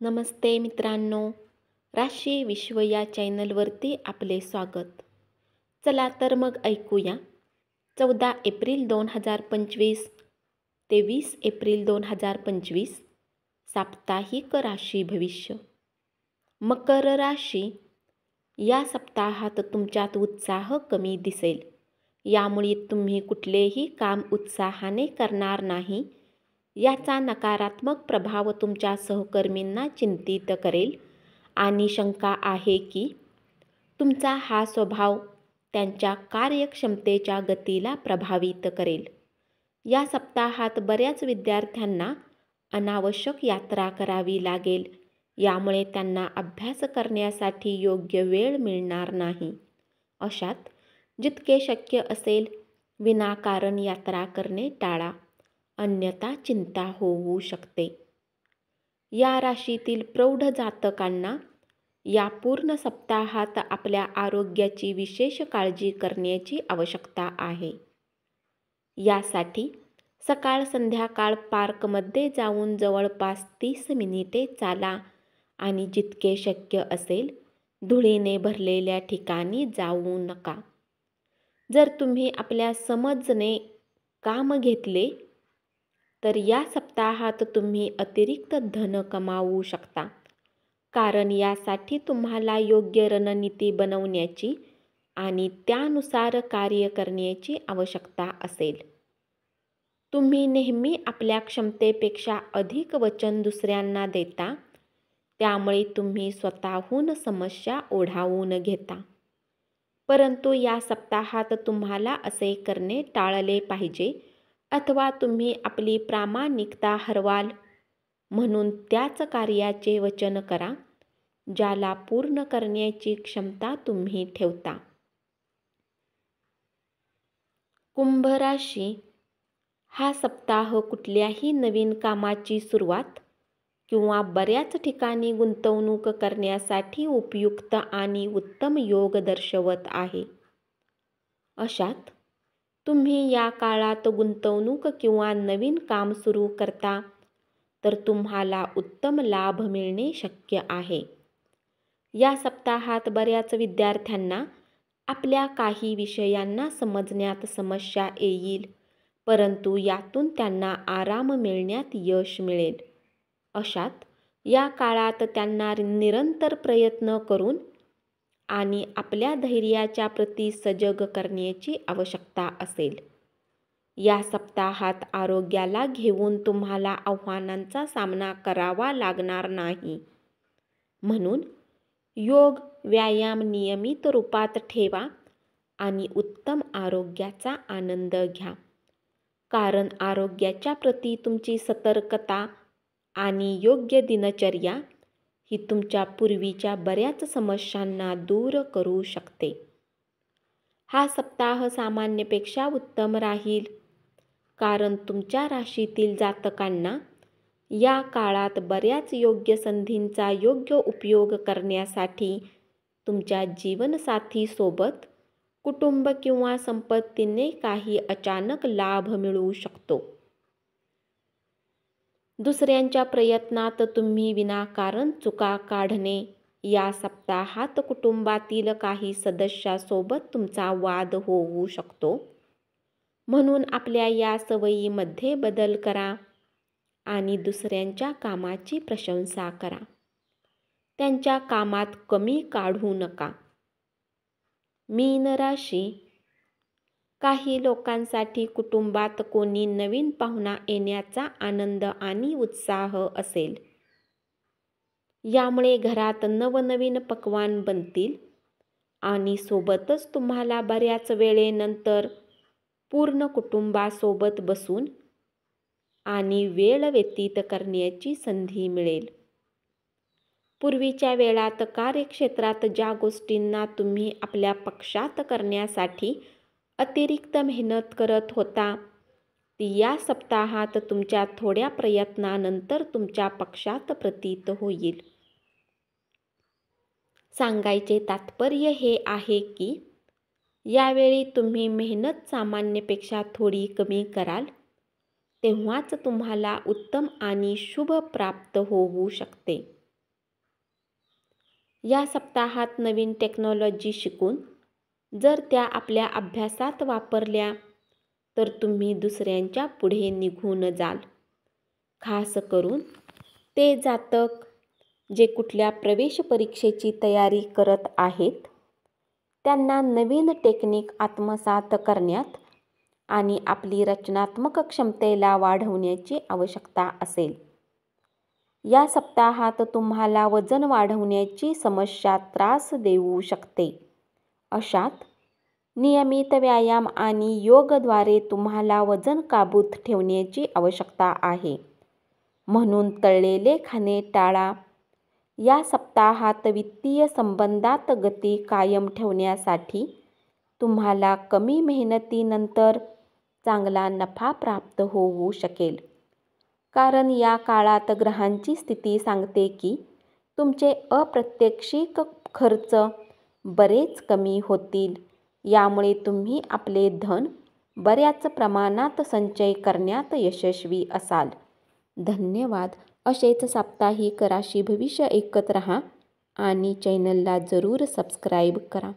नमस्ते मित्रांनो, राशी विश्व या चॅनलवरती आपले स्वागत. चला तर मग ऐकूया 14 एप्रिल 2025 ते 20 एप्रिल 2025 साप्ताहिक राशी भविष्य. मकर राशी, या सप्ताहात तुमच्यात उत्साह कमी दिसेल. यामुळे तुम्ही कुठलेही काम उत्साहाने करणार नाही. याचा नकारात्मक प्रभाव तुमच्या सहकर्मींना चिंतित करेल आणि शंका आहे की तुमचा हा स्वभाव त्यांच्या कार्यक्षमतेच्या गतीला प्रभावित करेल. या सप्ताहात बऱ्याच विद्यार्थ्यांना अनावश्यक यात्रा करावी लागेल. यामुळे त्यांना अभ्यास करण्यासाठी योग्य वेळ मिळणार नाही. अशात जितके शक्य असेल विनाकारण यात्रा करणे टाळा, अन्यथा चिंता होऊ शकते. या राशीतील प्रौढ जातकांना या पूर्ण सप्ताहात आपल्या आरोग्याची विशेष काळजी करण्याची आवश्यकता आहे. यासाठी सकाळ संध्याकाळ पार्कमध्ये जाऊन जवळपास 30 मिनिटे चाला आणि जितके शक्य असेल धुळीने भरलेल्या ठिकाणी जाऊ नका. जर तुम्ही आपल्या समजने काम घेतले तर या सप्ताहात तुम्ही अतिरिक्त धन कमावू शकता, कारण यासाठी तुम्हाला योग्य रणनीती बनवण्याची आणि त्यानुसार कार्य करण्याची आवश्यकता असेल. तुम्ही नेहमी आपल्या क्षमतेपेक्षा अधिक वचन दुसऱ्यांना देता, त्यामुळे तुम्ही स्वतःहून समस्या ओढावून घेता. परंतु या सप्ताहात तुम्हाला असे करणे टाळले पाहिजे, अथवा तुम्ही आपली प्रामाणिकता हरवाल. म्हणून त्याच कार्याचे वचन करा ज्याला पूर्ण करण्याची क्षमता तुम्ही ठेवता. कुंभ राशी, हा सप्ताह कुठल्याही नवीन कामाची सुरुवात किंवा बऱ्याच ठिकाणी गुंतवणूक करण्यासाठी उपयुक्त आणि उत्तम योग दर्शवत आहे. अशात तुम्ही या काळात गुंतवणूक किंवा नवीन काम सुरू करता तर तुम्हाला उत्तम लाभ मिळणे शक्य आहे. या सप्ताहात बऱ्याच विद्यार्थ्यांना आपल्या काही विषयांना समजण्यात समस्या येईल, परंतु यातून त्यांना आराम मिळण्यात यश मिळेल. अशात या काळात त्यांना निरंतर प्रयत्न करून आणि आपल्या धैर्याच्या प्रती सजग करण्याची आवश्यकता असेल. या सप्ताहात आरोग्याला घेऊन तुम्हाला आव्हानांचा सामना करावा लागणार नाही. म्हणून योग व्यायाम नियमित रूपात ठेवा आणि उत्तम आरोग्याचा आनंद घ्या, कारण आरोग्याच्या प्रती तुमची सतर्कता आणि योग्य दिनचर्या ही तुमच्या पूर्वीच्या बऱ्याच समस्यांना दूर करू शकते. हा सप्ताह सामान्यपेक्षा उत्तम राहील, कारण तुमच्या राशीतील जातकांना या काळात बऱ्याच योग्य संधींचा योग्य उपयोग करण्यासाठी तुमच्या जीवनसाथीसोबत कुटुंब किंवा संपत्तीने काही अचानक लाभ मिळू शकतो. दुसऱ्यांच्या प्रयत्नात तुम्ही विनाकारण चुका काढणे. या सप्ताहात कुटुंबातील काही सदस्यासोबत तुमचा वाद होऊ शकतो. म्हणून आपल्या या सवयीमध्ये बदल करा आणि दुसऱ्यांच्या कामाची प्रशंसा करा. त्यांच्या कामात कमी काढू नका. मीन राशी, काही लोकांसाठी कुटुंबात कोणी नवीन पाहुणा येण्याचा आनंद आणि उत्साह असेल. यामुळे घरात नवनवीन पक्वान बनतील आणि सोबतच तुम्हाला बऱ्याच वेळेनंतर पूर्ण कुटुंबासोबत बसून आणि वेळ व्यतीत करण्याची संधी मिळेल. पूर्वीच्या वेळात कार्यक्षेत्रात ज्या गोष्टींना तुम्ही आपल्या पक्षात करण्यासाठी अतिरिक्त मेहनत करत होता, ती या सप्ताहात तुमच्या थोड्या प्रयत्नानंतर तुमच्या पक्षात प्रतीत होईल. सांगायचे तात्पर्य हे आहे की यावेळी तुम्ही मेहनत सामान्यपेक्षा थोडी कमी कराल, तेव्हाच तुम्हाला उत्तम आणि शुभ प्राप्त होऊ शकते. या सप्ताहात नवीन टेक्नॉलॉजी शिकून जर त्या आपल्या अभ्यासात वापरल्या तर तुम्ही दुसऱ्यांच्या पुढे निघून जाल. खास करून ते जातक जे कुठल्या प्रवेश परीक्षेची तयारी करत आहेत त्यांना नवीन टेक्निक आत्मसात करण्यात आणि आपली रचनात्मक क्षमतेला वाढवण्याची आवश्यकता असेल. या सप्ताहात तुम्हाला वजन वाढवण्याची समस्या त्रास देऊ शकते. अशात नियमित व्यायाम आणि योगद्वारे तुम्हाला वजन काबूत ठेवण्याची आवश्यकता आहे. म्हणून तळलेले खाणे टाळा. या सप्ताहात वित्तीय संबंधात गती कायम ठेवण्यासाठी तुम्हाला कमी मेहनतीनंतर चांगला नफा प्राप्त होऊ शकेल. कारण या काळात ग्रहांची स्थिती सांगते की तुमचे अप्रत्याशित खर्च बरेच कमी होतील. यामुळे तुम्ही आपले धन बऱ्याच प्रमाणात संचय करण्यात यशस्वी असाल. धन्यवाद. असेच साप्ताहिक राशी भविष्य ऐकत रहा आणि चॅनलला जरूर सबस्क्राईब करा.